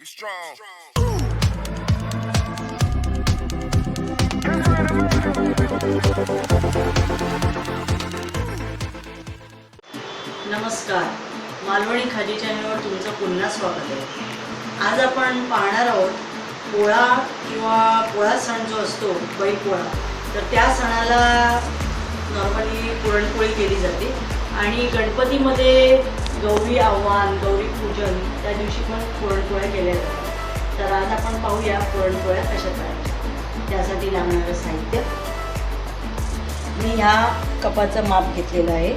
नमस्कार, मालवणी खाजी चॅनलवर तुमचं पुन्हा स्वागत आहे। आज आपण पाहणार आहोत पोळा किंवा पोळा सण जो असतो बैलपोळा, तर त्या सणाला नॉर्मली पुरणपोळी केली जाते आणि गणपतीमध्ये गौरी आव्हान, गौरी पूजन त्या दिवशी पण पुरणपोळ्या केल्या जातात। तर आज आपण पाहूया पुरणपोळ्या कशा करायच्या। त्यासाठी लागणारं साहित्य मी ह्या कपाचं माप घेतलेलं आहे।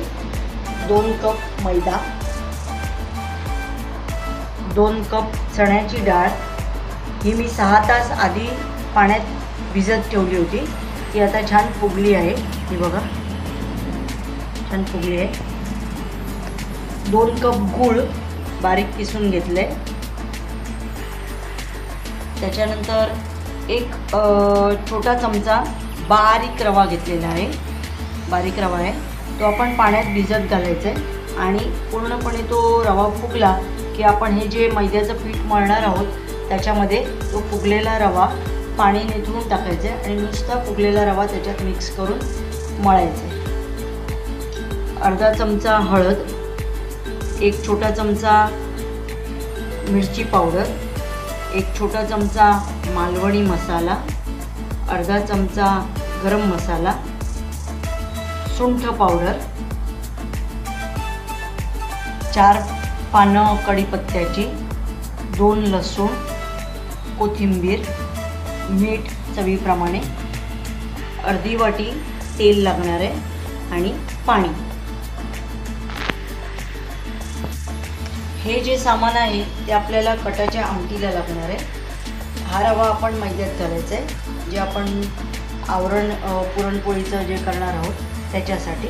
2 कप मैदा, 2 कप चण्याची डाळ, ही मी 6 तास आधी पाण्यात भिजत ठेवली होती। ती आता छान फुगली आहे, ही बघा छान फुगली आहे। 2 कप गूळ बारीक किसून घेतले। त्याच्यानंतर एक छोटा चमचा बारीक रवा घेतलेला आहे, बारीक रवा आहे, तो आपण पाण्यात भिजत घालायचा आहे आणि पूर्णपणे तो रवा फुगला की आपण हे जे मैद्याचं पीठ मळणार आहोत त्याच्यामध्ये तो फुगलेला रवा पाणी निथळून टाकायचं आहे आणि नुसता फुगलेला रवा त्याच्यात मिक्स करून मळायचा आहे। अर्धा चमचा हळद, एक छोटा चमचा मिरची पावडर, एक छोटा चमचा मालवणी मसाला, अर्धा चमचा गरम मसाला, सुंठ पावडर, 4 पानं कढीपत्त्याची, 2 लसूण, कोथिंबीर, मीठ चवीप्रमाणे, अर्धी वाटी तेल लागणार आहे आणि पाणी। हे जे सामान आहे ते आपल्याला कटाच्या आमटीला लागणार आहे। हा रवा आपण मैद्यात घालायचा आहे, जे आपण आवरण पुरणपोळीचं जे करणार आहोत त्याच्यासाठी।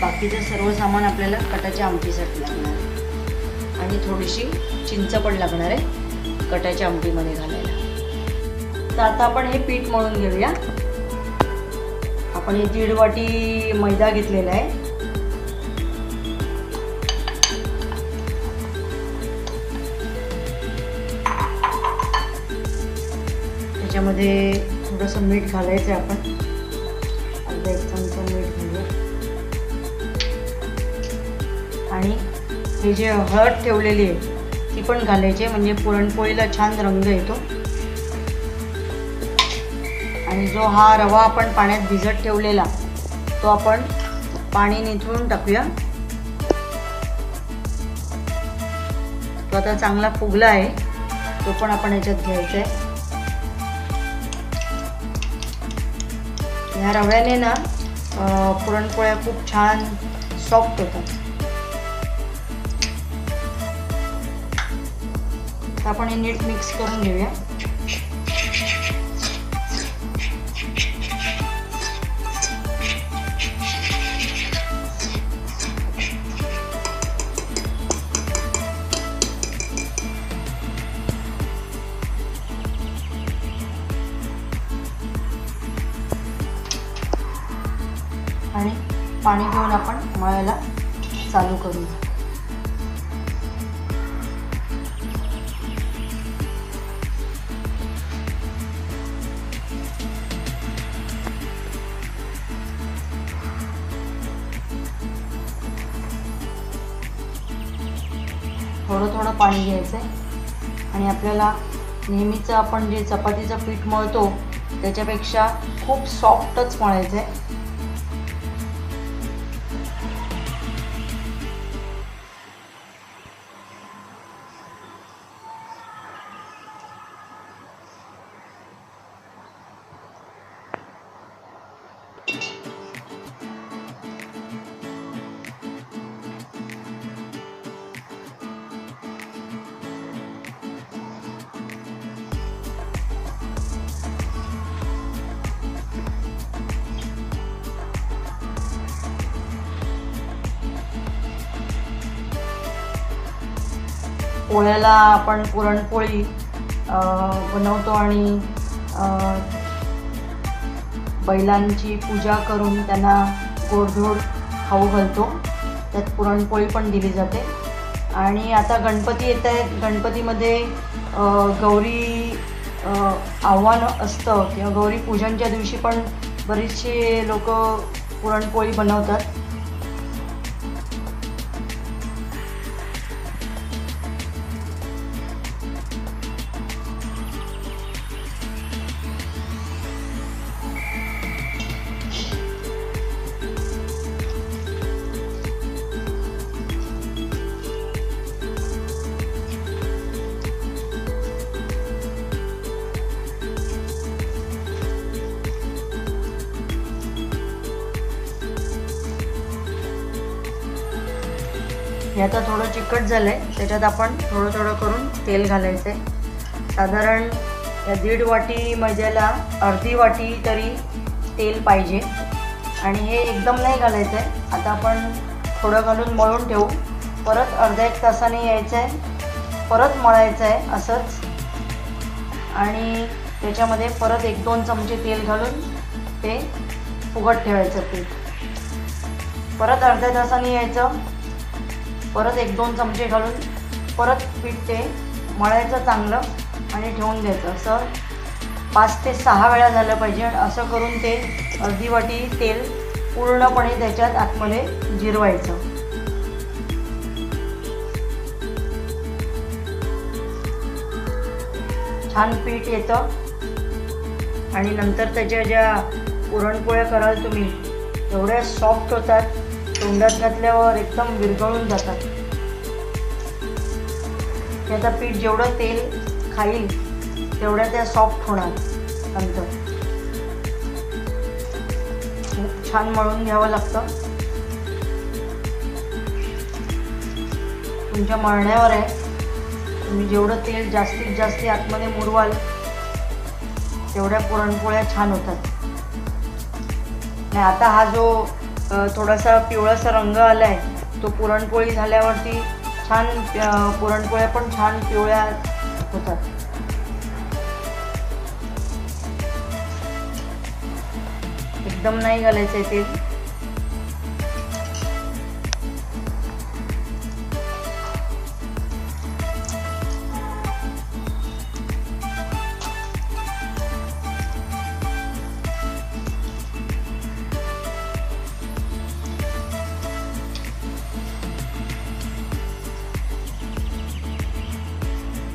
बाकीचं सर्व सामान आपल्याला कटाच्या आमटीसाठी लागणार आहे आणि थोडीशी चिंच पण लागणार आहे कटाच्या आमटीमध्ये घालायला। तर आता आपण हे पीठ मळून घेऊया। आपण हे 1.5 वाटी मैदा घेतलेला आहे। त्याच्यामध्ये थोडंसं मीठ घालायचं आहे, आपण अर्धा 1 चमचा मीठ घालूया आणि हे जे हळद ठेवलेली आहे ती पण घालायची, म्हणजे पुरणपोळीला छान रंग येतो। आणि जो हा रवा आपण पाण्यात भिजत ठेवलेला तो आपण पाणी निथळून टाकूया। तो आता चांगला फुगला आहे, तो पण आपण याच्यात घ्यायचा आहे। ह्या रव्याने ना पुरणपोळ्या खूप छान सॉफ्ट होतात। आपण हे नीट मिक्स करून घेऊया। आणि पाणी घेऊन आपण मळायला चालू करूया। थोडं थोडं पाणी घ्यायचं आहे आणि आपल्याला नेहमीचं आपण जे चपातीचं पीठ मळतो त्याच्यापेक्षा खूप सॉफ्टच मळायचं आहे। पोळ्याला आपण पुरणपोळी बनवतो आणि बैलांची पूजा करून त्यांना गोडधोड खाऊ घालतो। त्यात पुरणपोळी पण दिली जाते। आणि आता गणपती येत आहेत, गणपतीमध्ये गौरी आव्हान असतं किंवा गौरी पूजनच्या दिवशी पण बरीचशी लोक पुरणपोळी बनवतात. हे आता थोडं चिकट झालं आहे, त्याच्यात आपण थोडं थोडं करून तेल घालायचं आहे. साधारण या 1.5 वाटी मैद्याला अर्धी वाटी तरी तेल पाहिजे. आणि हे एकदम नाही घालायचं आहे. आता आपण थोडं घालून मळून ठेवू. परत अर्धा 1 तासाने यायचं आहे, परत मळायचं आहे असंच. आणि त्याच्यामध्ये परत 1-2 चमचे तेल घालून ते फुगत ठेवायचं पीठ. परत अर्ध्या तासाने यायचं, परत 1-2 चमचे घालून परत पीठ ते मळायचं चांगलं आणि ठेवून द्यायचं. असं 5 ते 6 वेळा झालं पाहिजे. असं करून ते अर्धी वाटी तेल पूर्णपणे त्याच्यात आतमध्ये जिरवायचं. छान पीठ येतं आणि नंतर त्याच्या ज्या पुरणपोळ्या कराल तुम्ही एवढ्या सॉफ्ट होतात, तोंडात घातल्यावर एकदम विरघळून जातात. त्याचं पीठ जेवढं तेल खाईल तेवढ्या त्या सॉफ्ट होणार. नंतर खूप छान मळून घ्यावं लागतं. तुमच्या मळण्यावर आहे. तुम्ही जेवढं तेल जास्तीत जास्त आतमध्ये मुरवाल तेवढ्या पुरणपोळ्या छान होतात. आणि आता हा जो थोडासा पिवळासा रंग आला आहे तो पुरणपोळी झाल्यावरती छान पुरणपोळ्या पण छान पिवळ्या होतात. एकदम नाही घालायचं आहे तेल.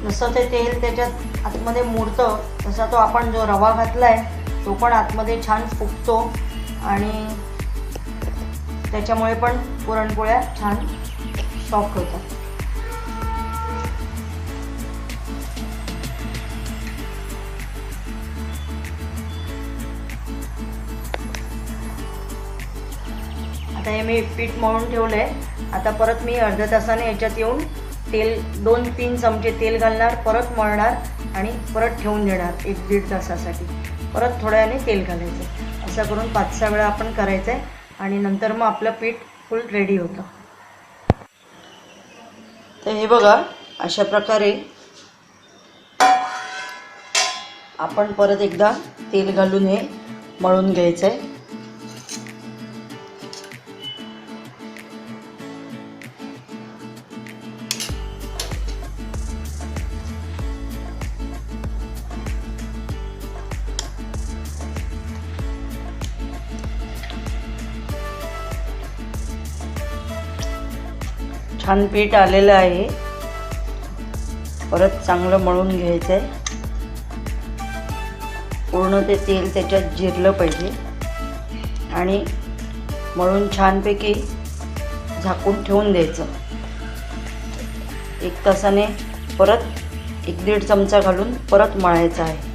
जसं ते तेल त्याच्यात आतमध्ये मुरतं तसा तो आपण जो रवा घातला आहे तो पण आतमध्ये छान फुगतो आणि त्याच्यामुळे पण पुरणपोळ्या छान सॉफ्ट होतात. आता हे मी पीठ मळून ठेवलं आहे. आता परत मी अर्ध्या तासाने याच्यात येऊन तेल 2-3 चमचे तेल घालणार, परत मळणार आणि परत ठेवून देणार 1-1.5 तासासाठी. परत थोड्या वेळाने तेल घालायचं. असं करून 5-6 वेळा आपण करायचं आहे आणि नंतर मग आपलं पीठ फुल रेडी होतं. तर हे बघा अशा प्रकारे आपण परत एकदा तेल घालून हे मळून घ्यायचं आहे. छान पीठ आलेलं आहे. परत चांगलं मळून घ्यायचं आहे. पूर्ण ते तेल त्याच्यात जिरलं पाहिजे आणि मळून छानपैकी झाकून ठेवून द्यायचं. 1 तासाने परत 1-1.5 चमचा घालून परत मळायचं आहे.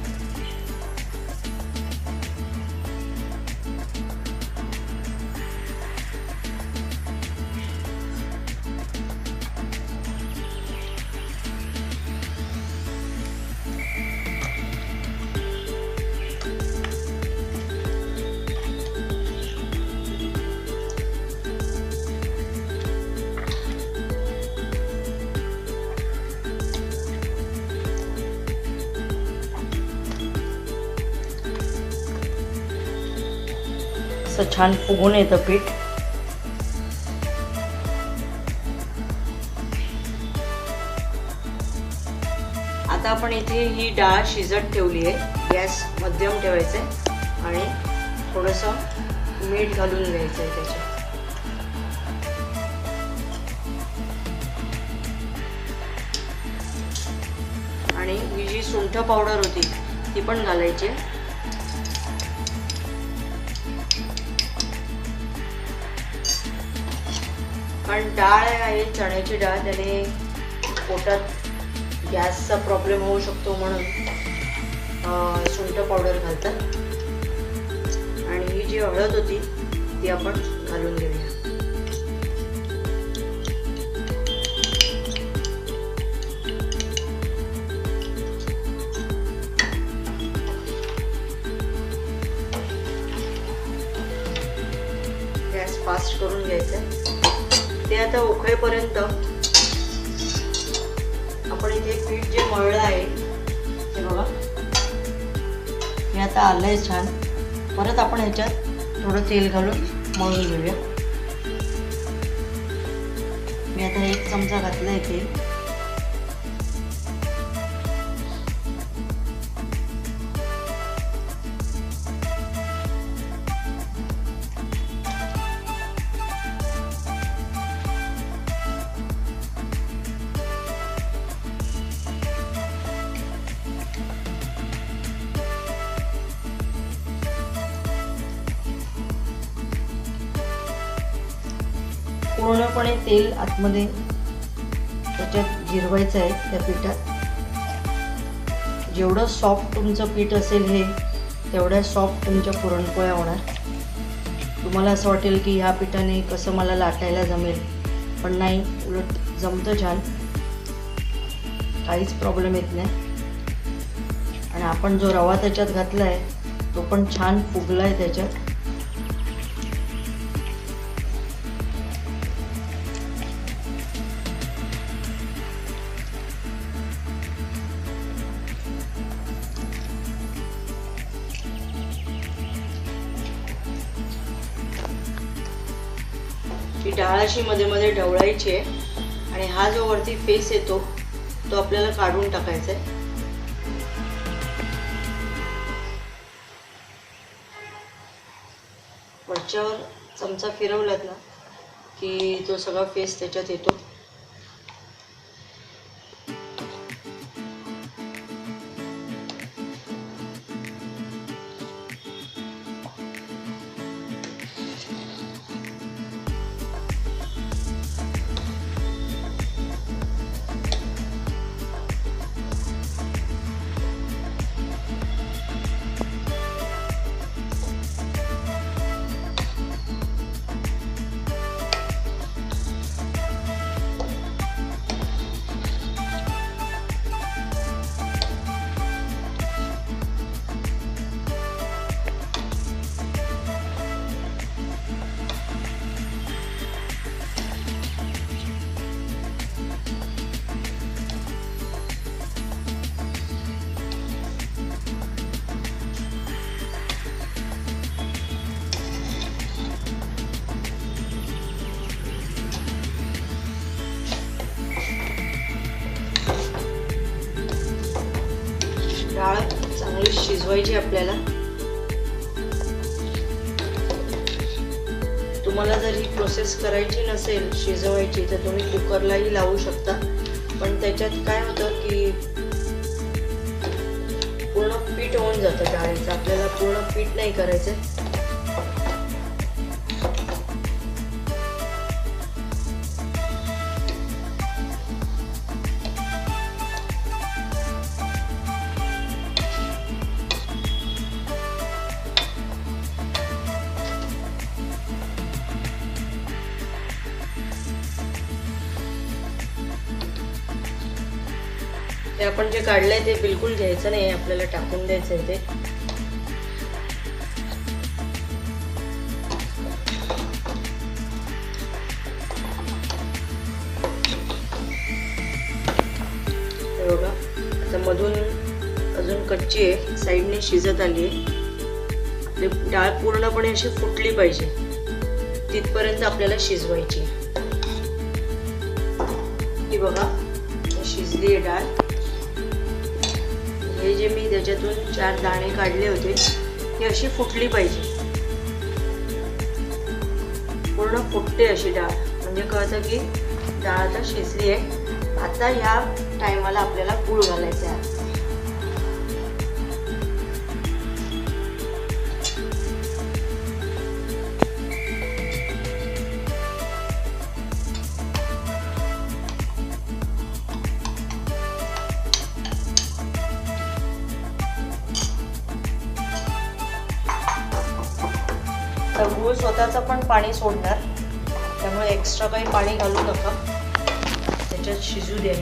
असं छान फुगून येतं पीठ. आता आपण इथे ही डाळ शिजत ठेवली आहे. गॅस मध्यम ठेवायचा आहे आणि थोडंसं मीठ घालून घ्यायचं आहे त्याच्यात. आणि ही जी सुंठ पावडर होती ती पण घालायची. कारण डाळ आहे चण्याची डाळ, त्याने पोटात गॅसचा प्रॉब्लेम होऊ शकतो म्हणून सुंठ पावडर घालतात. आणि ही जी हळद होती ती आपण घालून घेऊया. गॅस फास्ट करून घ्यायचं. ते आता उकळेपर्यंत आपण इथे पीठ जे मळलं आहे ते बघा, हे आता आलंय छान. परत आपण ह्याच्यात थोडं तेल घालून मळून घेऊया. मी आता 1 चमचा घातलाय तेल. पूर्णपणे तेल आतमध्ये त्याच्यात जिरवायचं आहे त्या पिठात. जेवढं सॉफ्ट तुमचं पीठ असेल हे, तेवढ्या सॉफ्ट तुमच्या पुरणपोळ्या होणार. तुम्हाला असं वाटेल की ह्या पिठाने कसं मला लाटायला जमेल, पण नाही, उलट जमतं छान, काहीच प्रॉब्लेम येत नाही. आणि आपण जो रवा त्याच्यात घातला आहे तो पण छान फुगला आहे त्याच्यात. ही डाळ अशी मध्ये मध्ये ढवळायची आहे आणि हा जो वरती फेस येतो तो आपल्याला काढून टाकायचा आहे. वरच्यावर चमचा फिरवलात ना की तो सगळा फेस त्याच्यात येतो. डाळ चांगली शिजवायची आपल्याला. तुम्हाला जर ही प्रोसेस करायची नसेल शिजवायची तर तुम्ही कुकरलाही लावू शकता, पण त्याच्यात काय होतं की पूर्ण पीठ होऊन जातं डाळीचं. आपल्याला पूर्ण पीठ नाही करायचं. ते आपण जे काढलंय ते बिलकुल घ्यायचं नाही, आपल्याला टाकून द्यायचं आहे ते. बघा आता मधून अजून कच्ची आहे, साईडने शिजत आली आहे. डाळ पूर्णपणे अशी फुटली पाहिजे तिथपर्यंत आपल्याला शिजवायची. ही बघा शिजली आहे डाळ. जे मी त्याच्यातून 4 दाणे काढले होते ती अशी फुटली पाहिजे, पूर्ण फुटते अशी डाळ, म्हणजे कळतं की डाळ आता शिजली आहे. आता ह्या टायमाला आपल्याला गूळ घालायचा आहे. तर गूळ स्वतःचं पण पाणी सोडणार, त्यामुळे एक्स्ट्रा काही पाणी घालू नका, त्याच्यात शिजू द्या.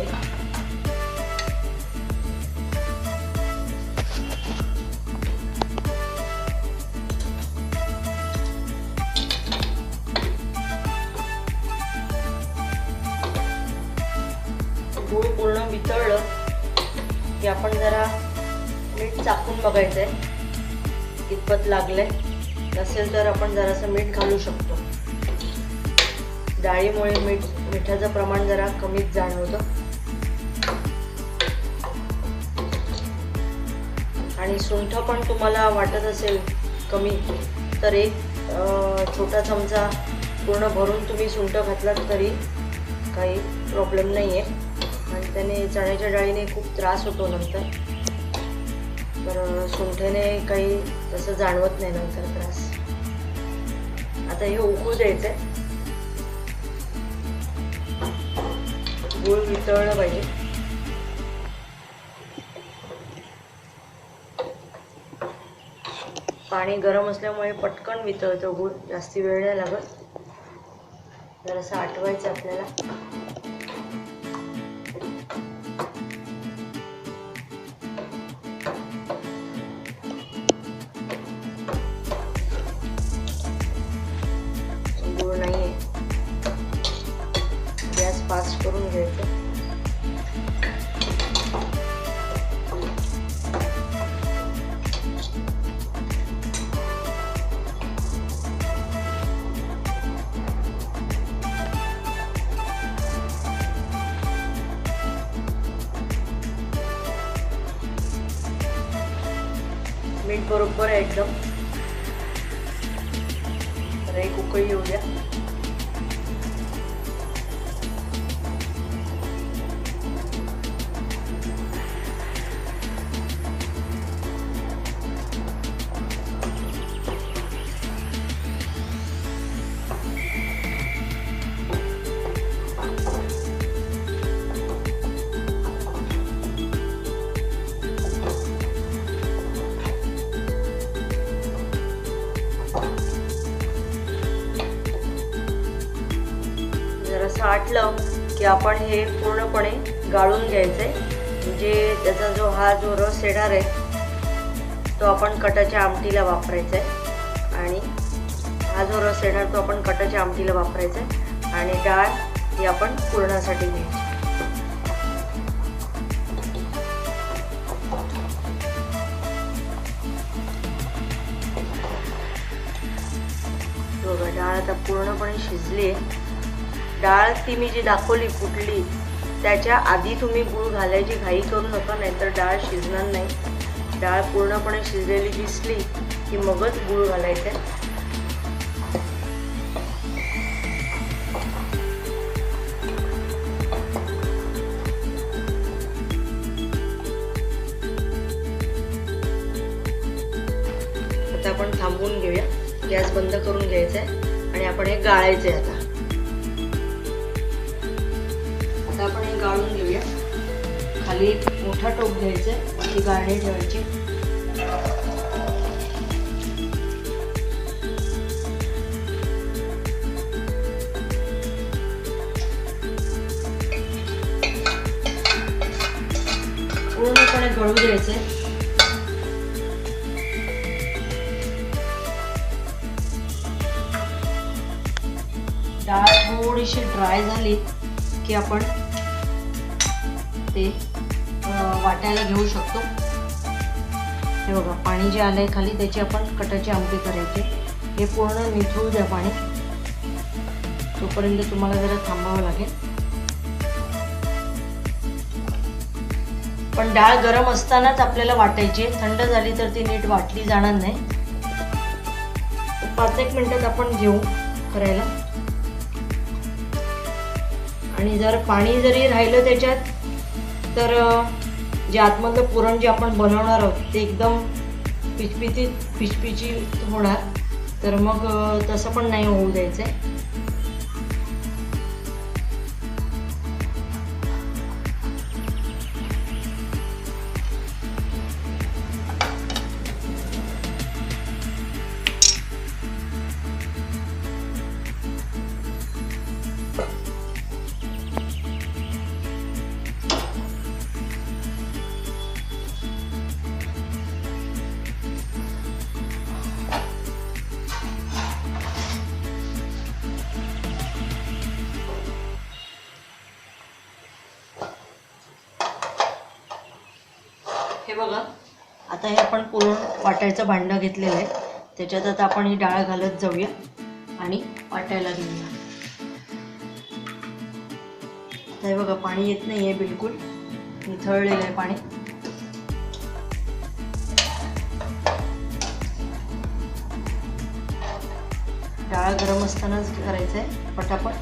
गूळ पूर्ण वितळलं की आपण जरा मीठ चाखून बघायचंय कितपत लागलंय. नसेल तर आपण जरासं मीठ घालू शकतो. डाळीमुळे मिठाचं प्रमाण जरा कमीच जाणवतं. आणि सुंठ पण तुम्हाला वाटत असेल कमी तर एक छोटा चमचा पूर्ण भरून तुम्ही सुंठ घातलात तरी काही प्रॉब्लेम नाही आहे. आणि त्याने चण्याच्या डाळीने खूप त्रास होतो नंतर, तर सुंठेने काही तसं जाणवत नाही नंतर त्रास. आता हे उकळू द्यायचंय. गूळ वितळलं पाहिजे. पाणी गरम असल्यामुळे पटकन वितळतं गूळ, जास्ती वेळ नाही लागत. जरासं आटवायचं आपल्याला. गूळ नाहीये, गॅस फास्ट करून घ्यायचं. मीठ बरोबर आहे एकदम. तर एक उकळी येऊ द्या. आटलं की आपण हे पूर्णपणे गाळून घ्यायचंय. म्हणजे त्याचा जो रस येणार आहे तो आपण कटाच्या आमटीला वापरायचा आहे. आणि हा जो रस येणार तो आपण कटाच्या आमटीला वापरायचा आहे. आणि डाळ ही आपण पुरणासाठी घ्यायची. बघा डाळ आता पूर्णपणे शिजली आहे. डाळ ती मी जी दाखवली फुटली त्याच्या आधी तुम्ही गूळ घालायची घाई करू नका, नाहीतर डाळ शिजणार नाही. डाळ पूर्णपणे शिजलेली दिसली की मगच गूळ घालायचं. आता आपण थांबवून घेऊया, गॅस बंद करून घ्यायचा आहे आणि आपण हे गाळायचं आहे. आता आपण हे गाळून घेऊया. खाली एक मोठा टोप घ्यायचा आहे, ती गाळणी ठेवायची. पूर्णपणे गळू द्यायचंय. डाळ थोडीशी ड्राय झाली की आपण ते वाटायला घेऊ शकतो. हे बघा पाणी जे आलंय खाली त्याची आपण कटाची आमटी करायची. हे पूर्ण निथळू द्या पाणी, तोपर्यंत तुम्हाला जरा थांबावं लागेल. पण डाळ गरम असतानाच आपल्याला वाटायची, थंड झाली तर ती नीट वाटली जाणार नाही. 5-1 मिनिटात आपण घेऊ करायला. आणि जर पाणी जरी राहिलं त्याच्यात तर जे आतमधलं पुरण जे आपण बनवणार आहोत ते एकदम पिचपिचीत होणार. तर मग तसं पण नाही होऊ द्यायचं आहे. हे बघा, आता हे आपण पुरण वाटायचं भांडं घेतलेलं आहे, त्याच्यात आता आपण ही डाळ घालत जाऊया आणि वाटायला घेऊया. आता हे बघा, पाणी येत नाही आहे, बिलकुल निथळलेलं आहे पाणी. डाळ गरम असतानाच करायचं आहे पटापट.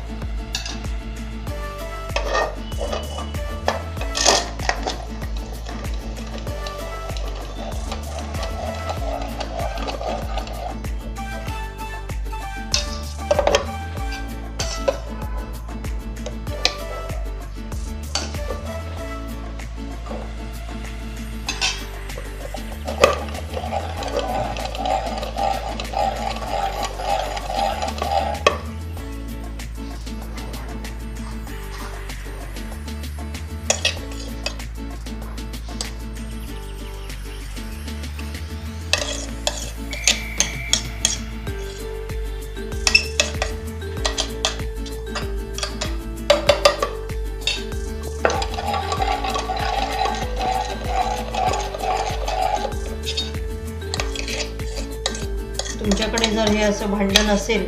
तुमच्याकडे जर हे असं भांडण नसेल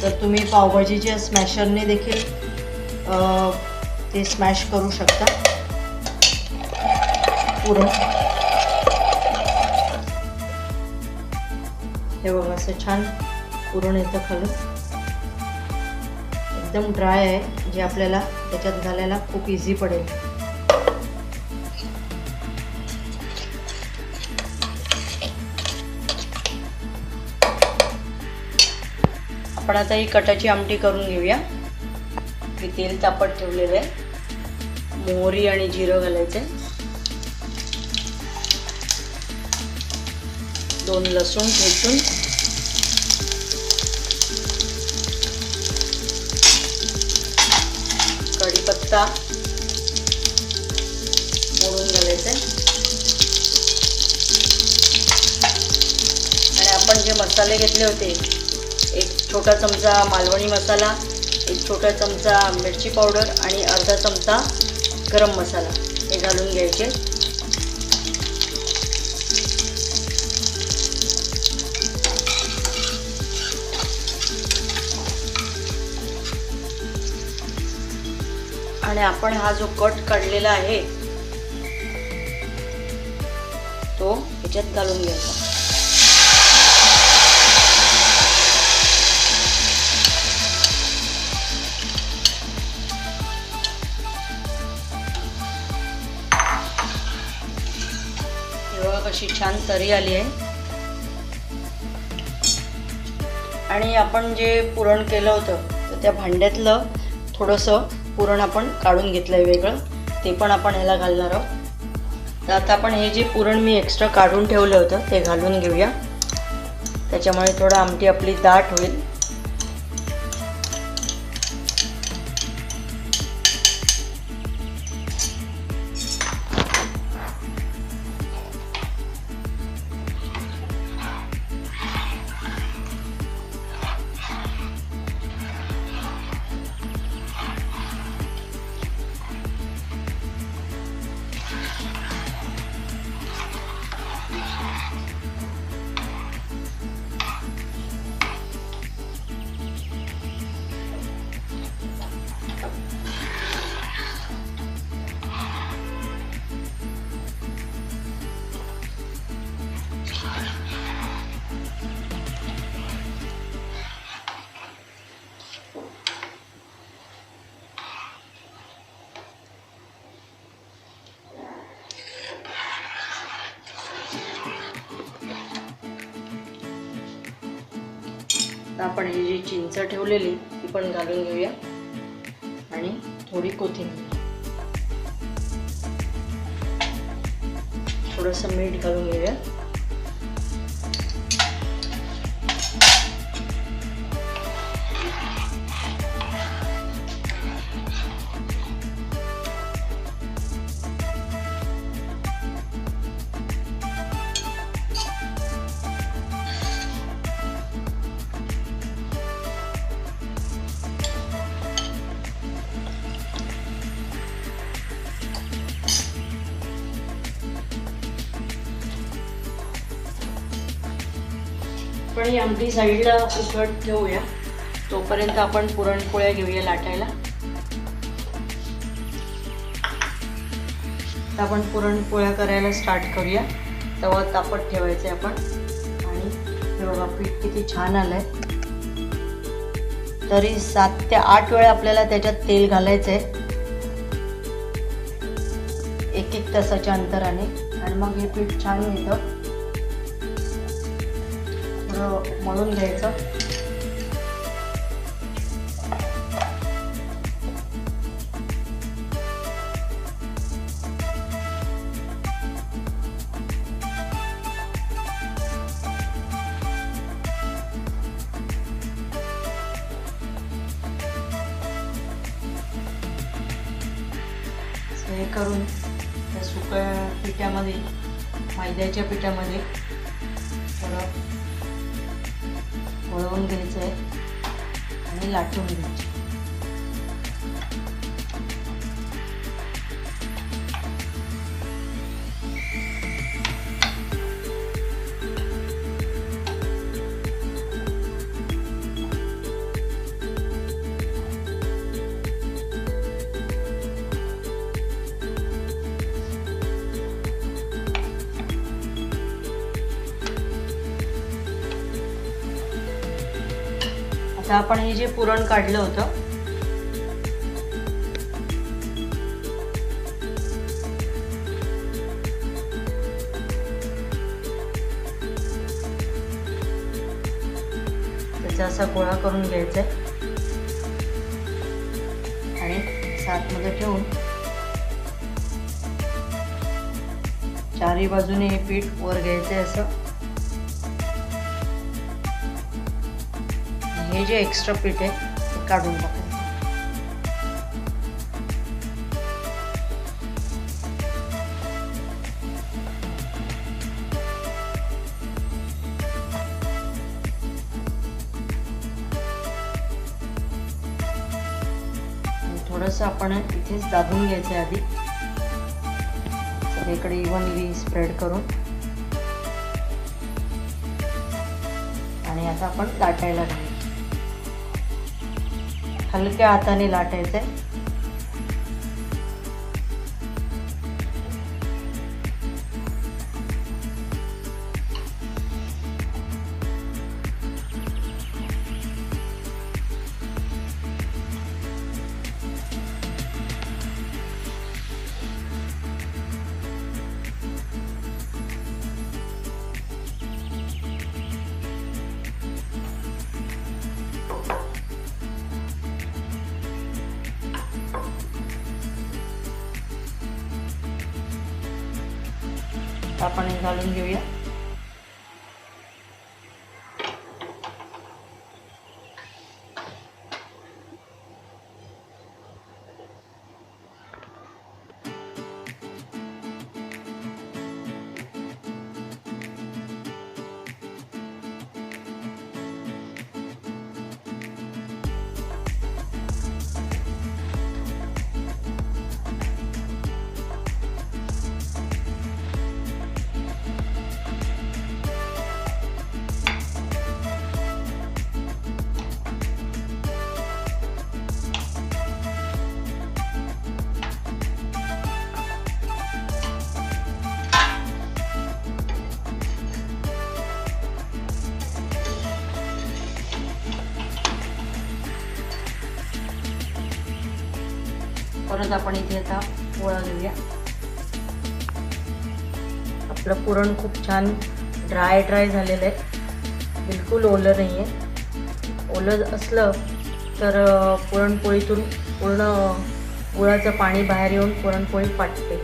तर तुम्ही पावभाजीच्या स्मॅशरने देखील ते स्मॅश करू शकता पुरण. हे बघा, असं छान पुरण येतं खालून. एकदम ड्राय आहे, जे आपल्याला त्याच्यात घालायला खूप इझी पडेल. आपण आता ही कटाची आमटी करून घेऊया. मी तेल तापत ठेवलेलं आहे, मोहरी आणि जिरं घालायचं आहे, 2 लसूण ठेचून, कढीपत्ता मोडून घालायचं आहे. आणि आपण जे मसाले घेतले होते, 1 छोटा चमचा मालवणी मसाला, 1 छोटा चमचा मिरची पावडर आणि अर्धा चमचा गरम मसाला हे घालून घ्यायचे. आणि आपण हा जो कट काढलेला आहे तो ह्याच्यात घालून घ्यायचा. कशी छान तरी आली आहे. आणि आपण जे पुरण केलं होतं तर त्या भांड्यातलं थोडंसं पुरण आपण काढून घेतलं आहे वेगळं, ते पण आपण ह्याला घालणार आहोत. तर आता आपण हे जे पुरण मी एक्स्ट्रा काढून ठेवलं होतं ते घालून घेऊया. त्याच्यामुळे थोडं आमटी आपली दाट होईल. आपण ही जी चिंच ठेवलेली ती पण घालून घेऊया आणि थोडी कोथिंबीर, थोडंसं मीठ घालून घेऊया. पण ही आमटी साईडला उकळत ठेवूया. तोपर्यंत आपण पुरणपोळ्या घेऊया लाटायला. तर आपण पुरणपोळ्या करायला स्टार्ट करूया. तवा तापत ठेवायचे आपण. आणि हे बघा पीठ किती छान आलंय. तरी 7 ते 8 वेळा आपल्याला त्याच्यात तेल घालायचं आहे, 1-1 तासाच्या अंतराने. आणि मग हे पीठ छान येतं. मळून घ्यायचं. हे करून त्या सुक्या पिठामध्ये, मैद्याच्या पिठामध्ये थोडं वळवून घ्यायचं आहे आणि लाटून घ्यायचे. आता आपण हे जे पुरण काढलं होतं त्याचा असा गोळा करून घ्यायचा आहे आणि सातमध्ये ठेवून चारही बाजूने हे पीठ वर घ्यायचं आहे. असं हे जे एक्स्ट्रा पीठ आहे ते काढून टाकायचं. थोडंसं आपण इथेच दाबून घ्यायचं आधी, सगळीकडे इव्हनली स्प्रेड करून. आणि आता आपण लाटायला घ्यायचं. हलक्या हाताने लाटायचे. आपण घालून घेऊया. परत आपण इथे आता पोळा घेऊया. आपलं पुरण खूप छान ड्राय झालेलं आहे, बिलकुल ओलं नाही आहे. ओलं असलं तर पुरणपोळीतून पूर्ण गुळाचं पाणी बाहेर येऊन पुरणपोळी फाटते.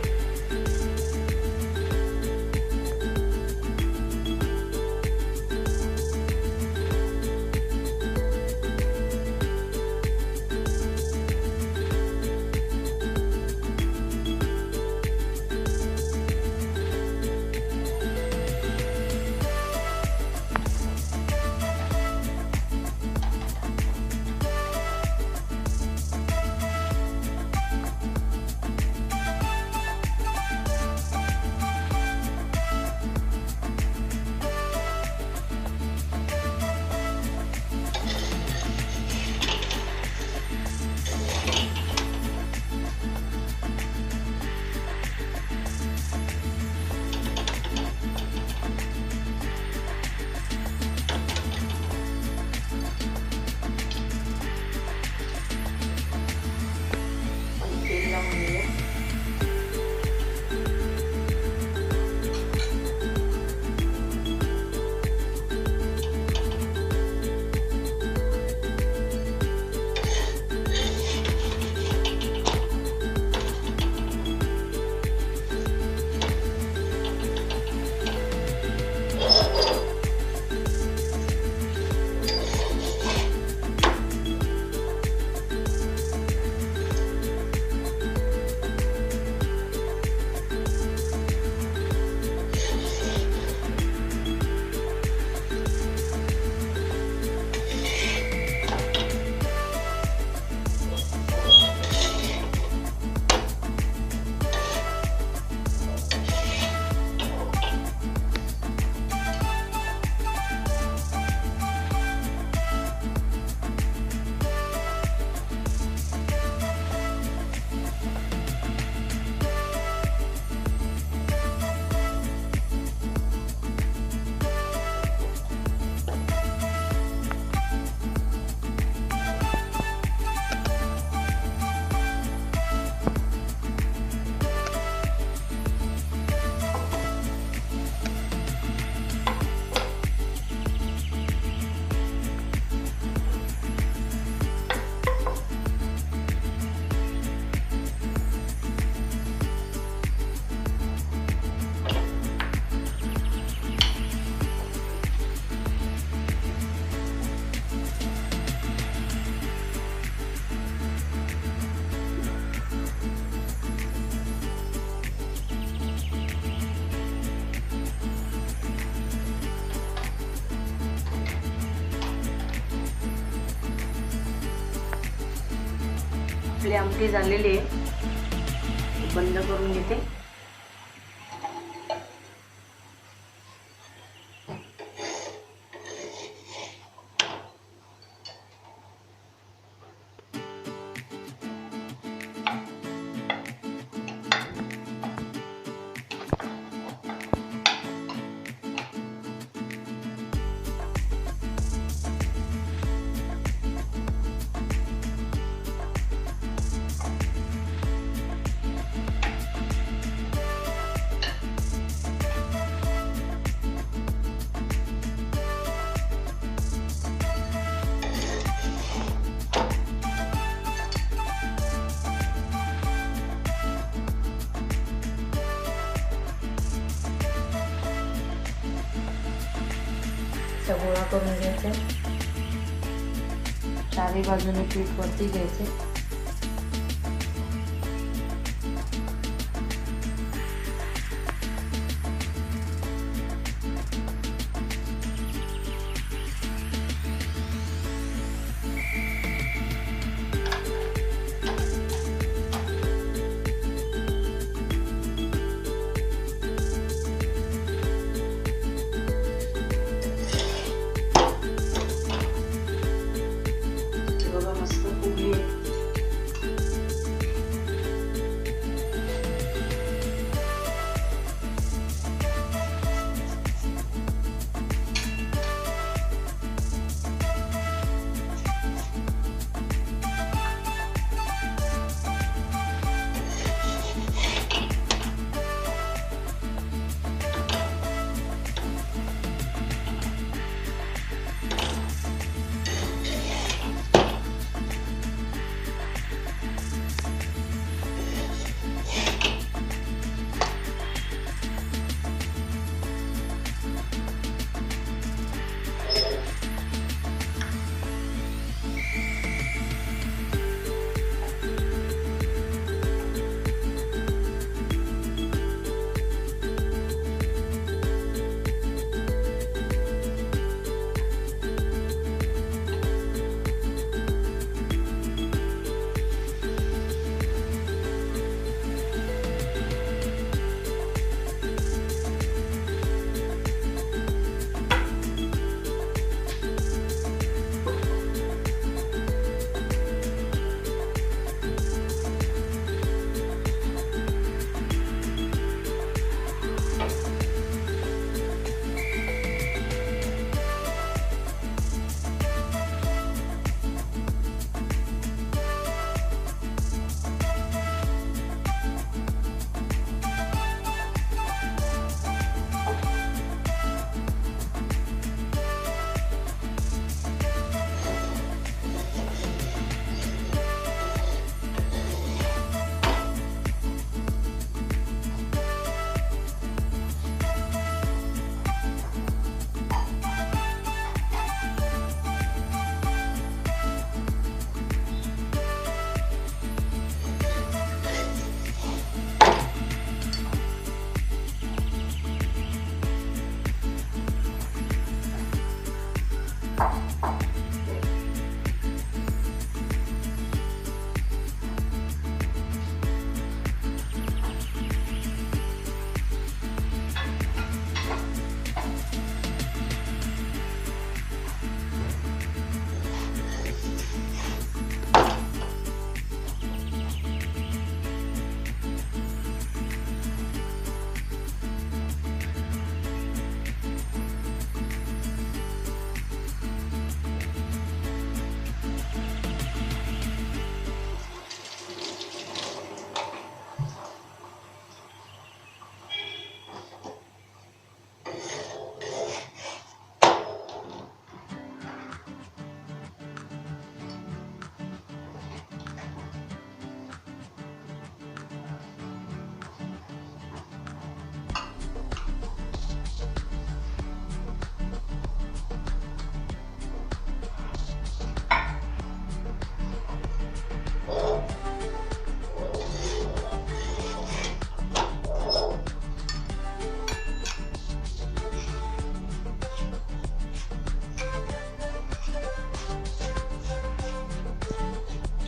आपली आमटी झालेली आहे, बंद करून घेते. गोळा करून घ्यायचे, चारी बाजूने पीठ वरती घ्यायचे. मस्त फुगली आहे.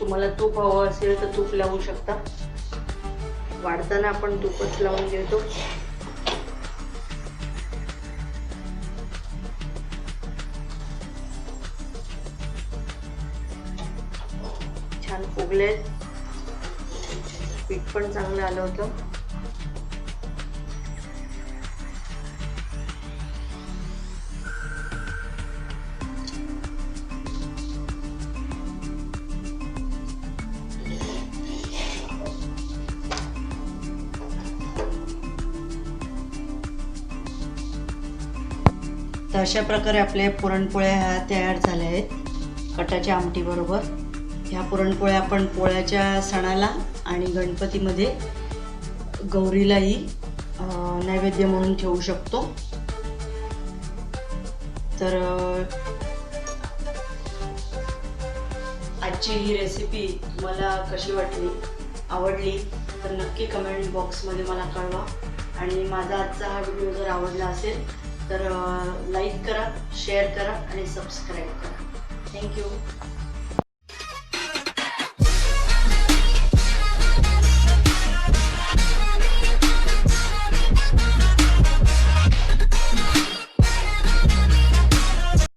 तुम्हाला तूप हवं असेल तर तूप लावू शकता. वाढताना आपण तूपच लावून घेतो. छान फुगले, पीठ पण चांगलं आलं होतं. तर अशा प्रकारे आपल्या पुरणपोळ्या ह्या तयार झाल्या आहेत कटाच्या आमटीबरोबर. ह्या पुरणपोळ्या आपण पोळ्याच्या सणाला आणि गणपतीमध्ये गौरीलाही नैवेद्य म्हणून ठेवू शकतो. तर आजची ही रेसिपी तुम्हाला कशी वाटली, आवडली तर नक्की कमेंट बॉक्समध्ये मला कळवा. आणि माझा आजचा हा व्हिडिओ जर आवडला असेल तर लाईक करा, शेअर करा आणि सबस्क्राईब करा. थँक्यू.